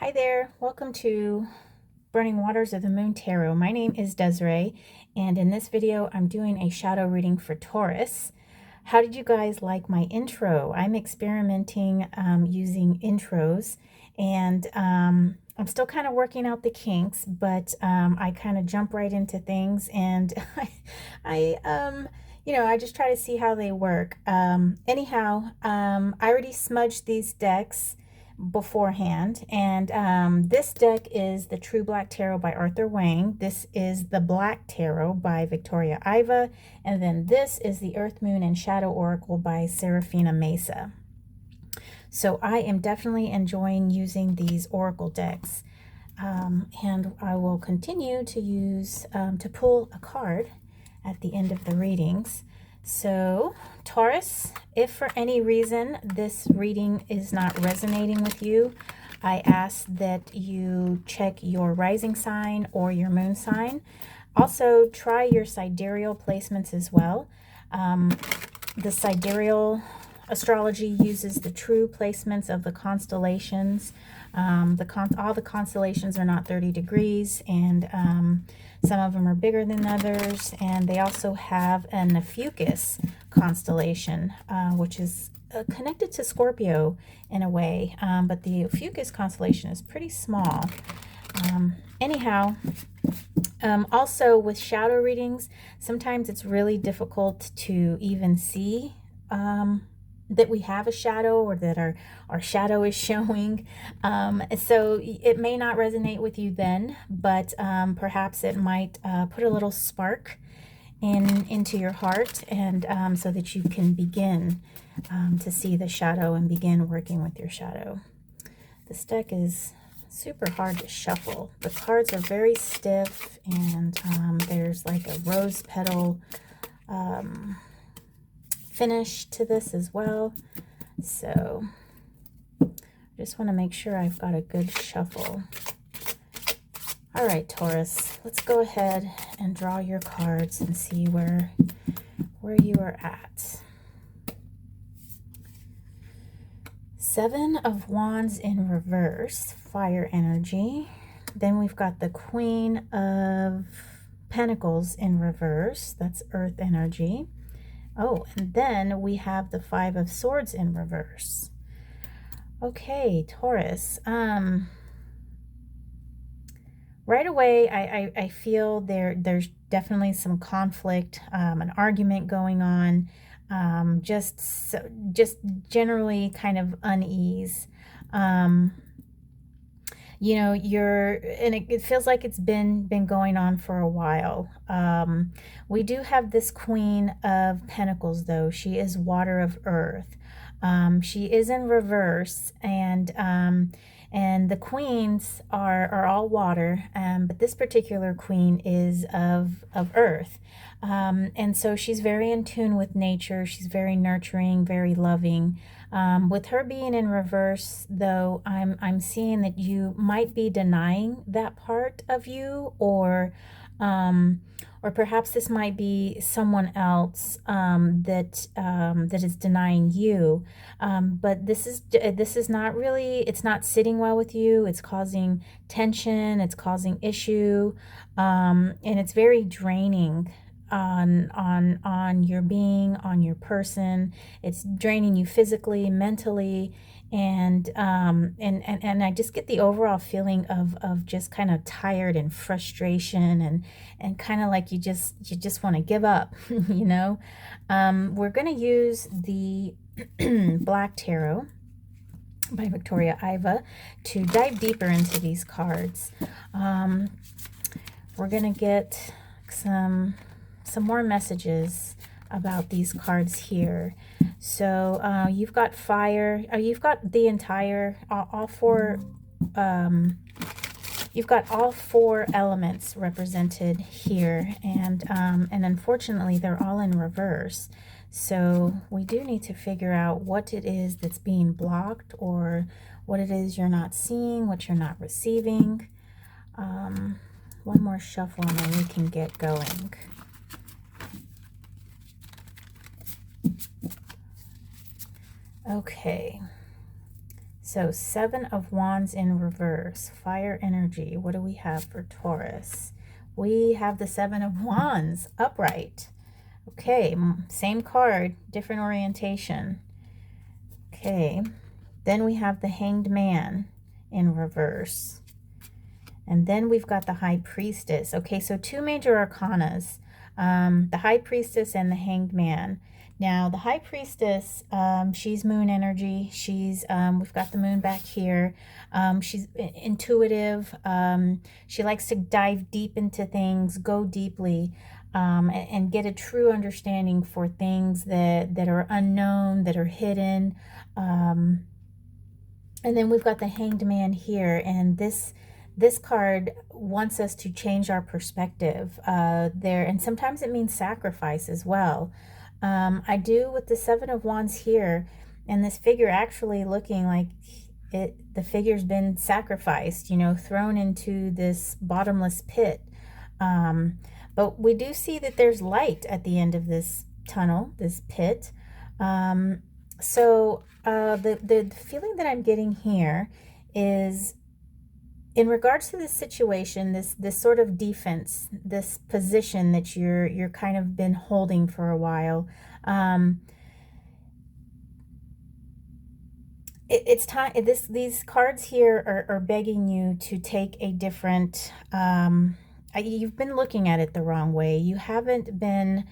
Hi there, welcome to Burning Waters of the Moon Tarot. My name is Desiree, and in this video I'm doing a shadow reading for Taurus. How did you guys like my intro? I'm experimenting using intros, and I'm still kind of working out the kinks, but I kind of jump right into things, and I just try to see how they work. Anyhow, I already smudged these decks beforehand, and this deck is the TrueBlack Tarot by Arthur Wang. This is the Black Tarot by Victoria Iva, and then this is the Earth, Moon, and Shadow Oracle by Serafina Mesa. So I am definitely enjoying using these oracle decks, and I will continue to use to pull a card at the end of the readings. So Taurus, if for any reason this reading is not resonating with you, I ask that you check your rising sign or your moon sign. Also, try your sidereal placements as well. The sidereal astrology uses the true placements of the constellations. All the constellations are not 30 degrees, and some of them are bigger than others, and they also have an Ophiuchus constellation, which is connected to Scorpio in a way, but the Ophiuchus constellation is pretty small. Anyhow, also with shadow readings, sometimes it's really difficult to even see that we have a shadow, or that our shadow is showing. So it may not resonate with you then, but perhaps it might put a little spark into your heart, and so that you can begin to see the shadow and begin working with your shadow. This deck is super hard to shuffle. The cards are very stiff, and there's like a rose petal finish to this as well. So I just want to make sure I've got a good shuffle. All right, Taurus, let's go ahead and draw your cards and see where you are at. Seven of Wands in reverse, fire energy. Then we've got the Queen of Pentacles in reverse, that's earth energy. Oh, and then we have the Five of Swords in reverse. Okay, Taurus. Right away, I feel there's definitely some conflict, an argument going on, just generally kind of unease. You know, and it feels like it's been going on for a while. We do have this Queen of Pentacles, though. She is water of earth. She is in reverse, and the queens are all water, but this particular queen is of earth. And so she's very in tune with nature. She's very nurturing, very loving. With her being in reverse, though, I'm seeing that you might be denying that part of you, or perhaps this might be someone else that is denying you. But this is not really, it's not sitting well with you. It's causing tension. It's causing issue, and it's very draining on your being, on your person. It's draining you physically, mentally, and I just get the overall feeling of just kind of tired and frustration, and kind of like you just want to give up. You know, we're going to use the Black Tarot by Victoria Iva to dive deeper into these cards. We're going to get some more messages about these cards here. So you've got fire. You've got the entire all four. You've got all four elements represented here, and unfortunately they're all in reverse. So we do need to figure out what it is that's being blocked, or what it is you're not seeing, what you're not receiving. One more shuffle and then we can get going. Okay, So 7 of Wands in reverse, fire energy. What do we have for Taurus? We have the 7 of Wands upright. Okay, same card, different orientation. Okay, then we have the Hanged Man in reverse. And then we've got the High Priestess. Okay, so 2 major arcanas, the High Priestess and the Hanged Man. Now, the High Priestess, she's moon energy. She's, we've got the moon back here. She's intuitive. She likes to dive deep into things, go deeply, and get a true understanding for things that are unknown, that are hidden. And then we've got the Hanged Man here, and this card wants us to change our perspective there, and sometimes it means sacrifice as well. I do with the 7 of Wands here, and this figure actually looking like the figure's been sacrificed, you know, thrown into this bottomless pit. But we do see that there's light at the end of this tunnel, this pit. So the feeling that I'm getting here is, in regards to this situation, this sort of defense, this position that you're kind of been holding for a while, it's time. These cards here are begging you to take a different. You've been looking at it the wrong way. You haven't been.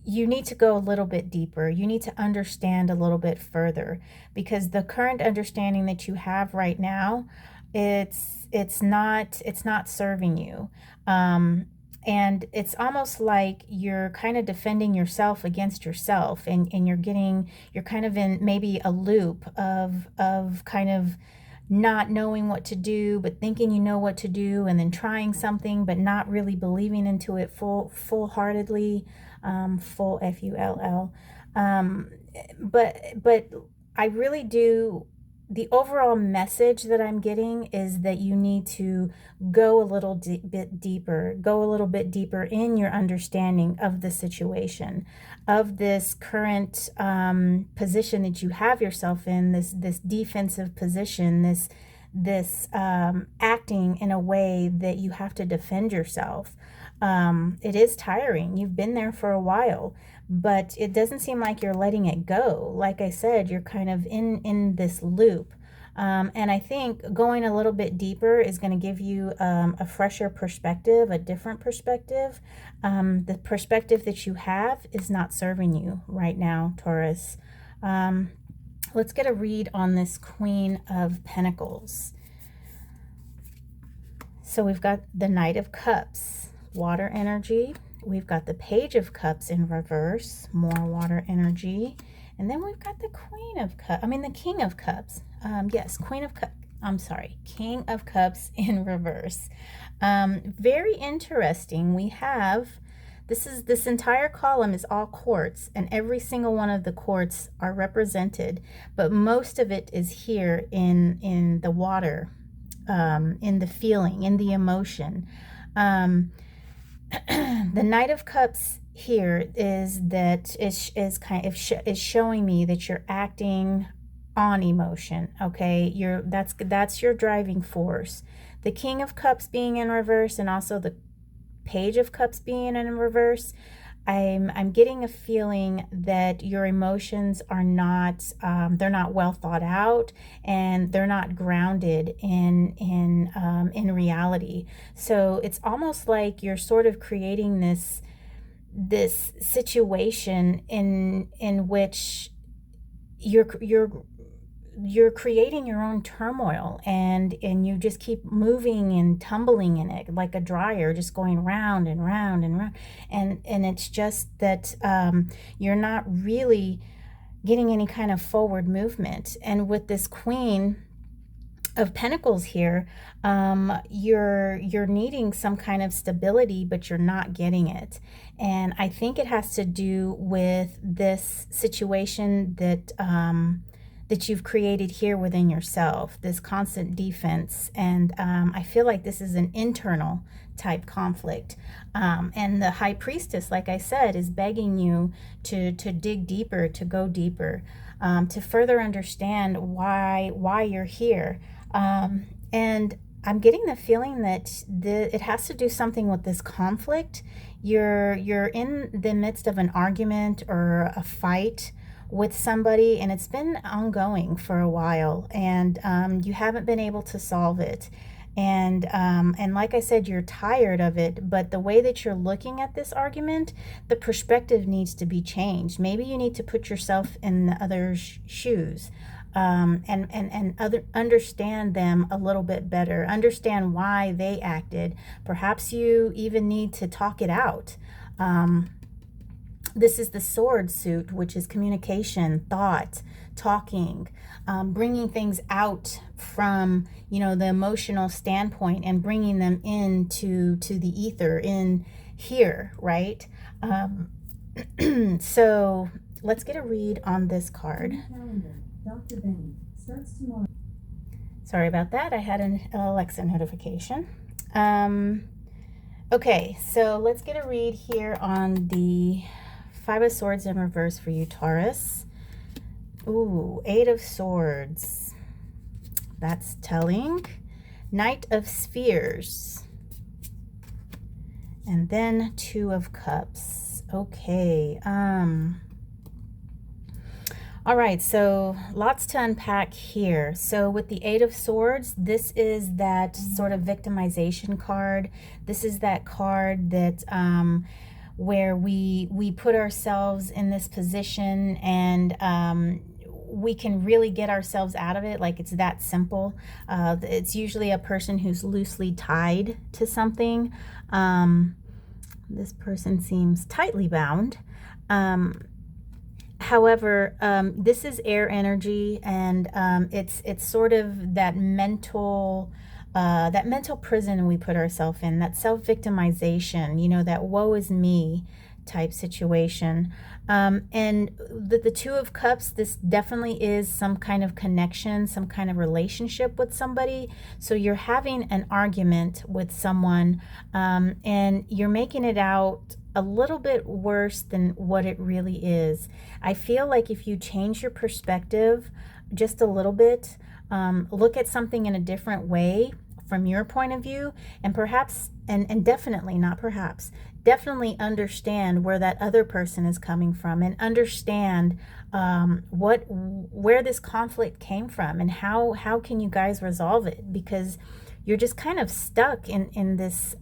You need to go a little bit deeper. You need to understand a little bit further, because the current understanding that you have right now, it's not serving you. And it's almost like you're kind of defending yourself against yourself, and you're kind of in maybe a loop of kind of not knowing what to do, but thinking you know what to do, and then trying something but not really believing into it full-heartedly. Full F-U-L-L. But I really do, the overall message that I'm getting is that you need to go a little bit deeper, in your understanding of the situation, of this current position that you have yourself in, this defensive position, this acting in a way that you have to defend yourself. It is tiring. You've been there for a while, but it doesn't seem like you're letting it go. Like I said, you're kind of in this loop. And I think going a little bit deeper is going to give you a fresher perspective, a different perspective. The perspective that you have is not serving you right now, Taurus. Let's get a read on this Queen of Pentacles. So we've got the Knight of Cups, water energy. We've got the Page of Cups in reverse, more water energy. And then we've got the Queen of Cups, the King of Cups. Yes, King of Cups in reverse. Very interesting. We have, this entire column is all quartz, and every single one of the quartz are represented, but most of it is here in the water, in the feeling, in the emotion. The Knight of Cups here is showing me that you're acting on emotion. Okay, that's your driving force. The King of Cups being in reverse, and also the Page of Cups being in reverse, I'm getting a feeling that your emotions are not they're not well thought out, and they're not grounded in reality. So it's almost like you're sort of creating this situation in which you're creating your own turmoil, and you just keep moving and tumbling in it like a dryer, just going round and round and round, and it's just that you're not really getting any kind of forward movement. And with this Queen of Pentacles here, you're needing some kind of stability, but you're not getting it. And I think it has to do with this situation that that you've created here within yourself, this constant defense. And I feel like this is an internal type conflict. And the High Priestess, like I said, is begging you to dig deeper, to go deeper, to further understand why you're here. And I'm getting the feeling that it has to do something with this conflict. You're in the midst of an argument or a fight with somebody, and it's been ongoing for a while, and you haven't been able to solve it. And like I said, you're tired of it, but the way that you're looking at this argument, the perspective needs to be changed. Maybe you need to put yourself in the other's shoes, and understand them a little bit better, understand why they acted. Perhaps you even need to talk it out. This is the sword suit, which is communication, thought, talking, bringing things out from, the emotional standpoint and bringing them into the ether in here, right? So let's get a read on this card. Dr. Benny starts tomorrow. Sorry about that. I had an Alexa notification. Okay, so let's get a read here on the Five of Swords in reverse for you, Taurus. Ooh, Eight of Swords. That's telling. Knight of Spheres. And then Two of Cups. Okay. All right, so lots to unpack here. So with the Eight of Swords, this is that sort of victimization card. This is that card that where we put ourselves in this position, and we can really get ourselves out of it. Like, it's that simple. It's usually a person who's loosely tied to something. This person seems tightly bound. However, this is air energy, and it's sort of that mental prison we put ourselves in, that self-victimization, that woe is me type situation. And the Two of Cups, this definitely is some kind of connection, some kind of relationship with somebody. So you're having an argument with someone, and you're making it out a little bit worse than what it really is. I feel like if you change your perspective just a little bit, look at something in a different way from your point of view, and perhaps, and definitely, not perhaps, definitely understand where that other person is coming from, and understand where this conflict came from, and how can you guys resolve it, because you're just kind of stuck in this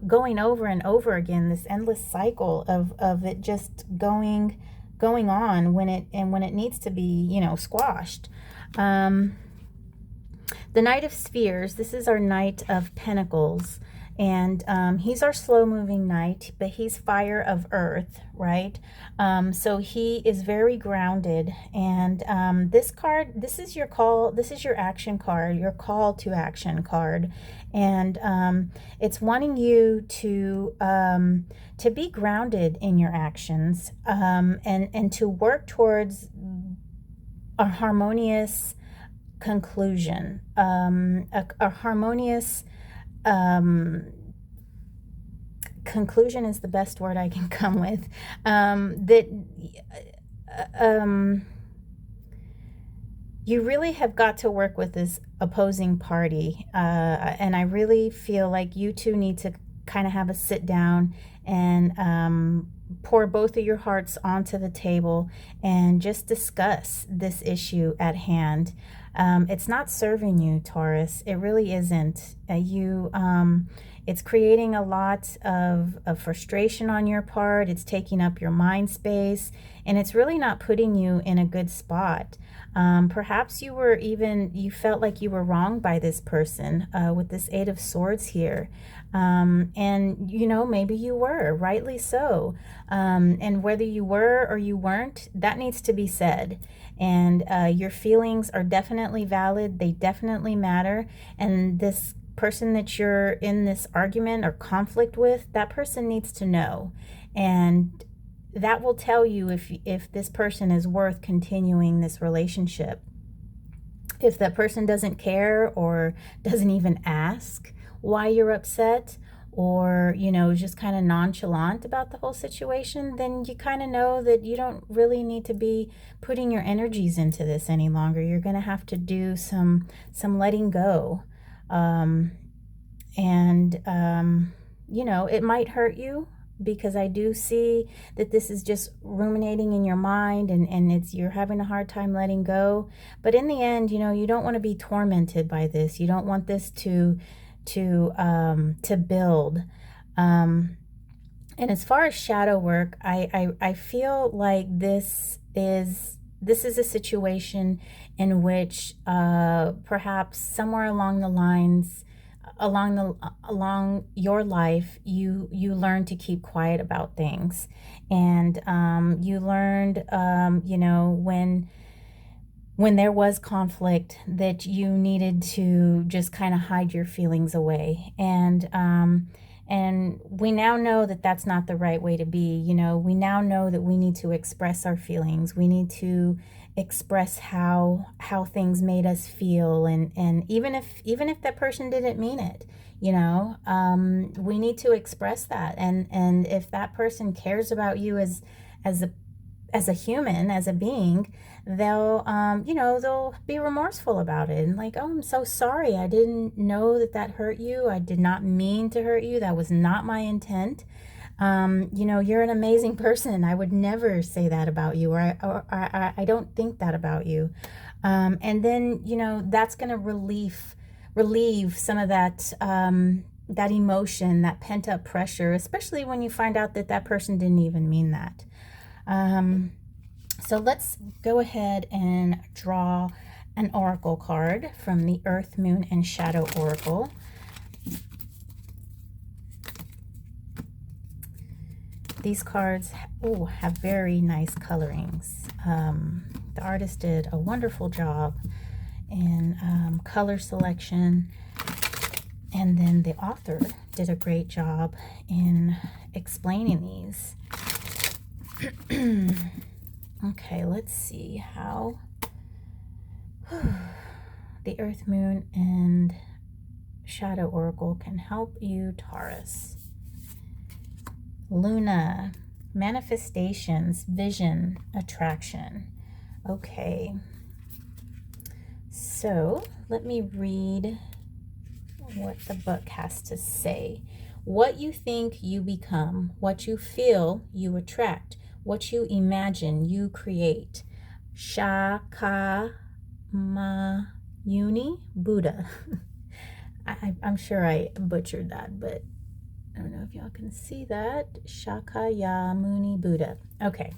going over and over again, this endless cycle of it just going on when it needs to be, squashed. The Knight of Spheres, this is our Knight of Pentacles, and he's our slow-moving knight, but he's fire of earth, right? So he is very grounded, and this card, this is your call, this is your action card, your call to action card, and it's wanting you to be grounded in your actions, and to work towards a harmonious conclusion, a harmonious conclusion is the best word I can come with. You really have got to work with this opposing party, and I really feel like you two need to kind of have a sit down and pour both of your hearts onto the table and just discuss this issue at hand. It's not serving you, Taurus. It really isn't. It's creating a lot of frustration on your part. It's taking up your mind space, and it's really not putting you in a good spot. Perhaps you felt like you were wronged by this person with this Eight of Swords here. And, maybe you were, rightly so. And whether you were or you weren't, that needs to be said. And your feelings are definitely valid. They definitely matter. And this person that you're in this argument or conflict with, that person needs to know. And that will tell you if this person is worth continuing this relationship. If that person doesn't care or doesn't even ask why you're upset, or, you know, just kind of nonchalant about the whole situation, then you kind of know that you don't really need to be putting your energies into this any longer. You're going to have to do some letting go. You know, it might hurt you, because I do see that this is just ruminating in your mind, and you're having a hard time letting go. But in the end, you know, you don't want to be tormented by this. You don't want this to build. And as far as shadow work, I feel like this is a situation in which perhaps somewhere along the lines, along your life, you learn to keep quiet about things, and you learned, you know, when there was conflict, that you needed to just kind of hide your feelings away. And we now know that that's not the right way to be. You know, we now know that we need to express our feelings. We need to express how things made us feel, and even if that person didn't mean it, you know, we need to express that. And if that person cares about you as a human, as a being, they'll you know, they'll be remorseful about it, and like, oh, I'm so sorry, I didn't know that hurt you, I did not mean to hurt you, that was not my intent. You know, you're an amazing person, I would never say that about you, or I don't think that about you. And then, you know, that's going to relieve some of that that emotion, that pent up pressure, especially when you find out that that person didn't even mean that. So let's go ahead and draw an oracle card from the Earth, Moon, and Shadow Oracle. These cards have very nice colorings. The artist did a wonderful job in color selection, and then the author did a great job in explaining these. Okay, let's see how the Earth, Moon, and Shadow Oracle can help you, Taurus. Luna, manifestations, vision, attraction. Okay, so let me read what the book has to say. What you think, you become. What you feel, you attract. What you imagine, you create. Shakyamuni Buddha. I'm sure I butchered that, but I don't know if y'all can see that. Shakyamuni Buddha. Okay.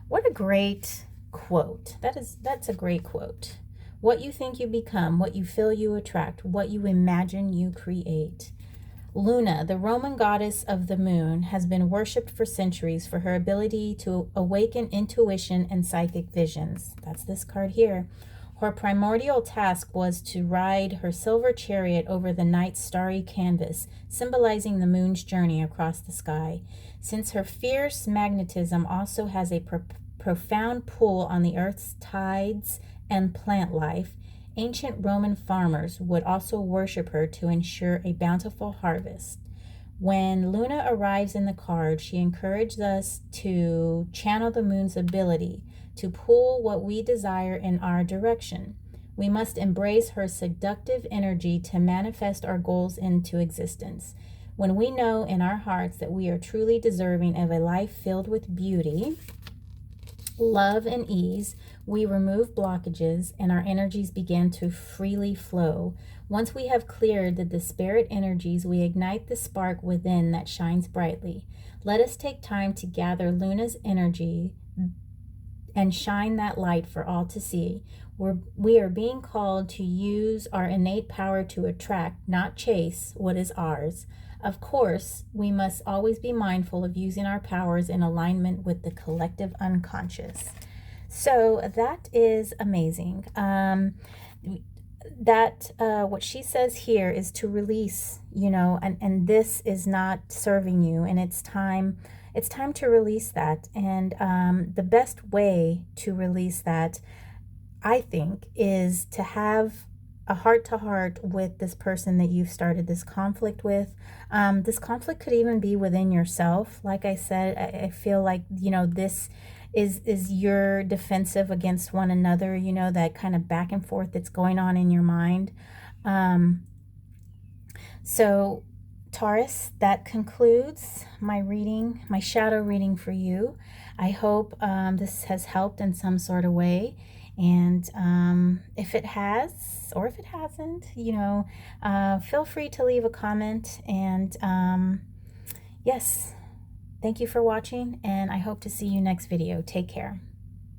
What a great quote. That's a great quote. What you think, you become. What you feel, you attract. What you imagine, you create. Luna, the Roman goddess of the moon, has been worshipped for centuries for her ability to awaken intuition and psychic visions. That's this card here. Her primordial task was to ride her silver chariot over the night's starry canvas, symbolizing the moon's journey across the sky. Since her fierce magnetism also has a profound pull on the earth's tides and plant life, ancient Roman farmers would also worship her to ensure a bountiful harvest. When Luna arrives in the card, she encourages us to channel the moon's ability to pull what we desire in our direction. We must embrace her seductive energy to manifest our goals into existence. When we know in our hearts that we are truly deserving of a life filled with beauty, love, and ease, we remove blockages and our energies begin to freely flow. Once we have cleared the disparate energies, we ignite the spark within that shines brightly. Let us take time to gather Luna's energy and shine that light for all to see. We are being called to use our innate power to attract, not chase, what is ours. Of course, we must always be mindful of using our powers in alignment with the collective unconscious. So that is amazing. What she says here is to release, you know, and this is not serving you, and it's time, it's time to release that. And the best way to release that, I think, is to have a heart-to-heart with this person that you've started this conflict with. This conflict could even be within yourself. Like I said, I feel like, you know, this is your defensive against one another, you know, that kind of back and forth that's going on in your mind. So Taurus, that concludes my reading, my shadow reading for you. I hope this has helped in some sort of way. And if it has, or if it hasn't, you know, feel free to leave a comment. And yes, thank you for watching, and I hope to see you next video. Take care.